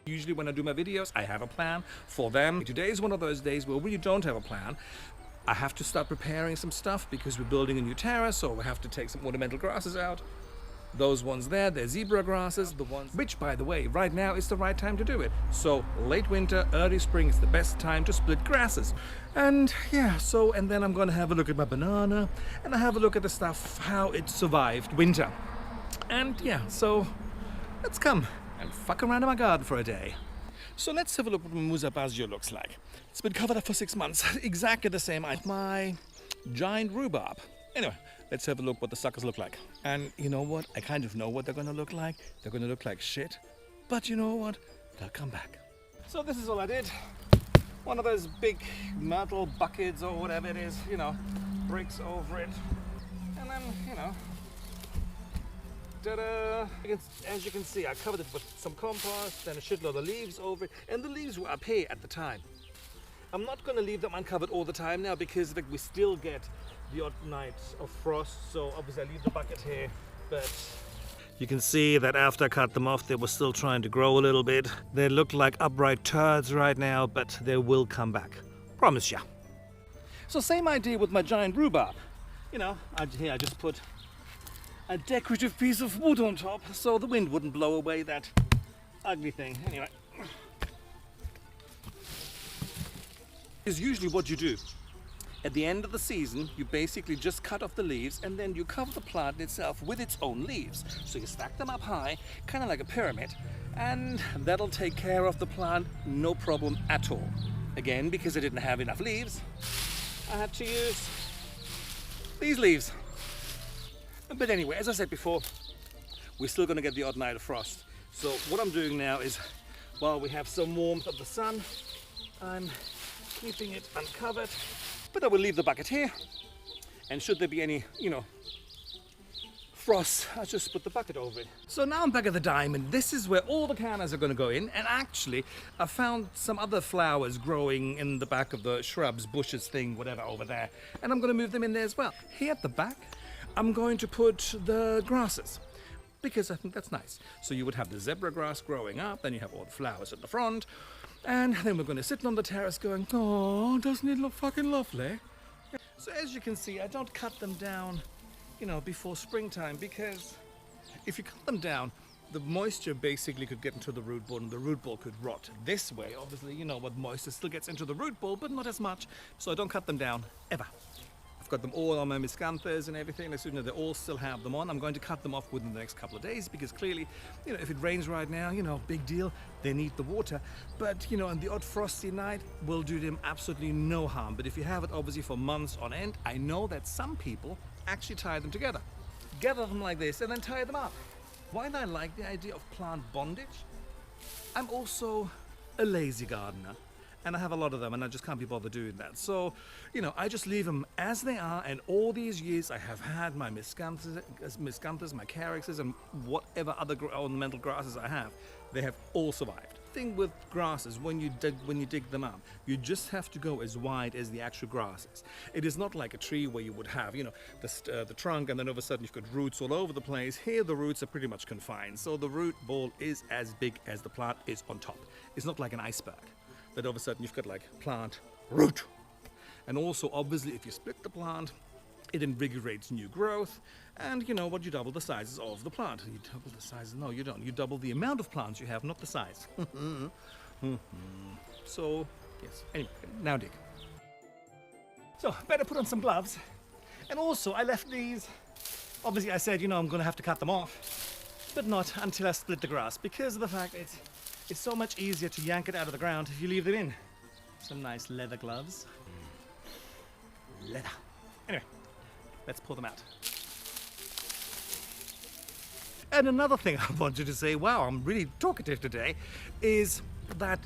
Usually when I do my videos, I have a plan for them. Today is one of those days where we don't have a plan. I have to start preparing some stuff because we're building a new terrace, so we have to take some ornamental grasses out. Those ones there, they're zebra grasses, the ones which, by the way, right now is the right time to do it. So late winter, early spring is the best time to split grasses. And yeah, and then I'm gonna have a look at my banana and I have a look at the stuff, how it survived winter. And yeah, so let's come and fuck around in my garden for a day. So let's have a look at what Musa Basio looks like. It's been covered up for 6 months, exactly the same as my giant rhubarb. Anyway, let's have a look what the suckers look like. And you know what? I kind of know what they're gonna look like. They're gonna look like shit. But you know what? They'll come back. So this is all I did. One of those big metal buckets or whatever it is, bricks over it. And then, ta-da! As you can see, I covered it with some compost, then a shitload of leaves over it. And the leaves were up here at the time. I'm not gonna leave them uncovered all the time now because we still get the odd night of frost, so obviously I leave the bucket here, but you can see that after I cut them off they were still trying to grow a little bit. They look like upright turds right now, but they will come back, promise ya. So same idea with my giant rhubarb. I just put a decorative piece of wood on top so the wind wouldn't blow away that ugly thing. Anyway, is usually what you do. At the end of the season, you basically just cut off the leaves and then you cover the plant itself with its own leaves. So you stack them up high, kind of like a pyramid, and that'll take care of the plant, no problem at all. Again, because I didn't have enough leaves, I had to use these leaves. But anyway, as I said before, we're still going to get the odd night of frost. So what I'm doing now is, while we have some warmth of the sun, I'm keeping it uncovered. But I will leave the bucket here, and should there be any, frost, I'll just put the bucket over it. So now I'm back at the diamond. This is where all the cannas are going to go in, and actually I found some other flowers growing in the back of the shrubs, bushes thing, whatever over there, and I'm going to move them in there as well. Here at the back, I'm going to put the grasses, because I think that's nice. So you would have the zebra grass growing up, then you have all the flowers at the front, and then we're going to sit on the terrace going, oh, doesn't it look fucking lovely? So as you can see, I don't cut them down, before springtime, because if you cut them down, the moisture basically could get into the root ball and the root ball could rot. This way, obviously, what moisture still gets into the root ball, but not as much. So I don't cut them down, ever. Got them all on my miscanthus and everything. As soon as they all still have them on, I'm going to cut them off within the next couple of days because clearly, if it rains right now, big deal, they need the water. But, on the odd frosty night will do them absolutely no harm. But if you have it obviously for months on end, I know that some people actually tie them together. Gather them like this and then tie them up. While I like the idea of plant bondage, I'm also a lazy gardener. And I have a lot of them and I just can't be bothered doing that. So, I just leave them as they are, and all these years I have had my miscanthus, my caryxes, and whatever other ornamental grasses I have, they have all survived. Thing with grasses, when you dig them up, you just have to go as wide as the actual grasses. It is not like a tree where you would have, the trunk, and then all of a sudden you've got roots all over the place. Here the roots are pretty much confined, so the root ball is as big as the plant is on top. It's not like an iceberg that all of a sudden you've got like plant, root. And also obviously if you split the plant, it invigorates new growth, and you double the sizes of the plant. You double the sizes, no you don't, you double the amount of plants you have, not the size. So yes, anyway, now dig. So better put on some gloves, and also I left these, obviously I said I'm going to have to cut them off, but not until I split the grass, because of the fact it's so much easier to yank it out of the ground if you leave them in. Some nice leather gloves. Leather. Anyway, let's pull them out. And another thing I wanted to say, wow, I'm really talkative today, is that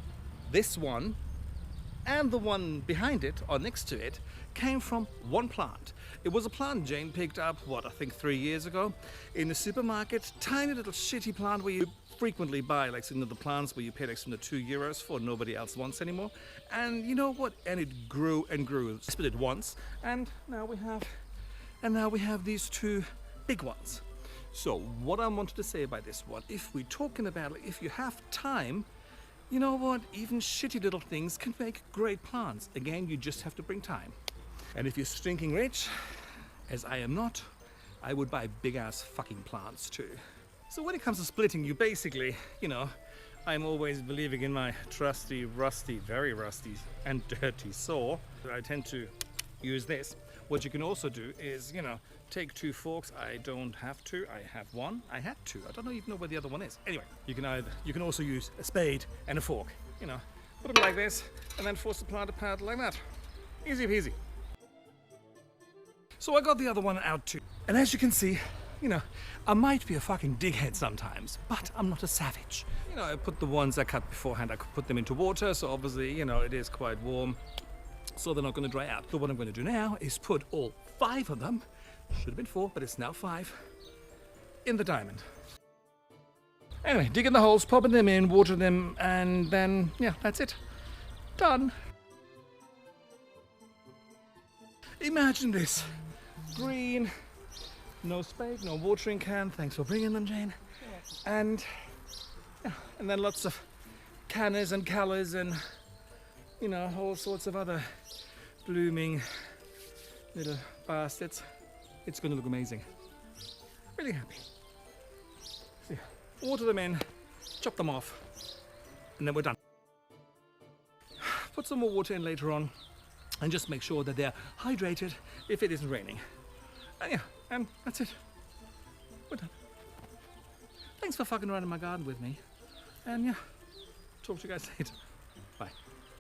this one and the one behind it, or next to it, came from one plant. It was a plant Jane picked up, I think 3 years ago, in a supermarket. Tiny little shitty plant where you frequently buy the plants where you pay €2 for, nobody else wants anymore. And you know what? And it grew and grew. I split it once, and now we have these two big ones. So what I wanted to say about this one, if we're talking about if you have time, You know what? Even shitty little things can make great plants. Again, you just have to bring time. And if you're stinking rich, as I am not, I would buy big ass fucking plants too. So when it comes to splitting, you basically, I'm always believing in my trusty, rusty, very rusty and dirty saw. I tend to use this. What you can also do is, take 2 forks. I don't have to. I have one. I had 2. I don't even know where the other one is. Anyway, you can also use a spade and a fork. Put them like this and then force the plant apart like that. Easy peasy. So I got the other one out too. And as you can see, I might be a fucking dighead sometimes, but I'm not a savage. I put the ones I cut beforehand, I could put them into water, so obviously, it is quite warm, so they're not going to dry out. So what I'm going to do now is put all 5 of them, should have been 4, but it's now 5, in the diamond. Anyway, digging the holes, popping them in, water them, and then, yeah, that's it. Done. Imagine this. Green, no spade, no watering can. Thanks for bringing them, Jane. And then lots of cannas and callas and all sorts of other blooming little bastards. It's going to look amazing. Really happy. So, water them in, chop them off, and then we're done. Put some more water in later on, and just make sure that they're hydrated if it isn't raining. And that's it. We're done. Thanks for fucking around in my garden with me. And talk to you guys later.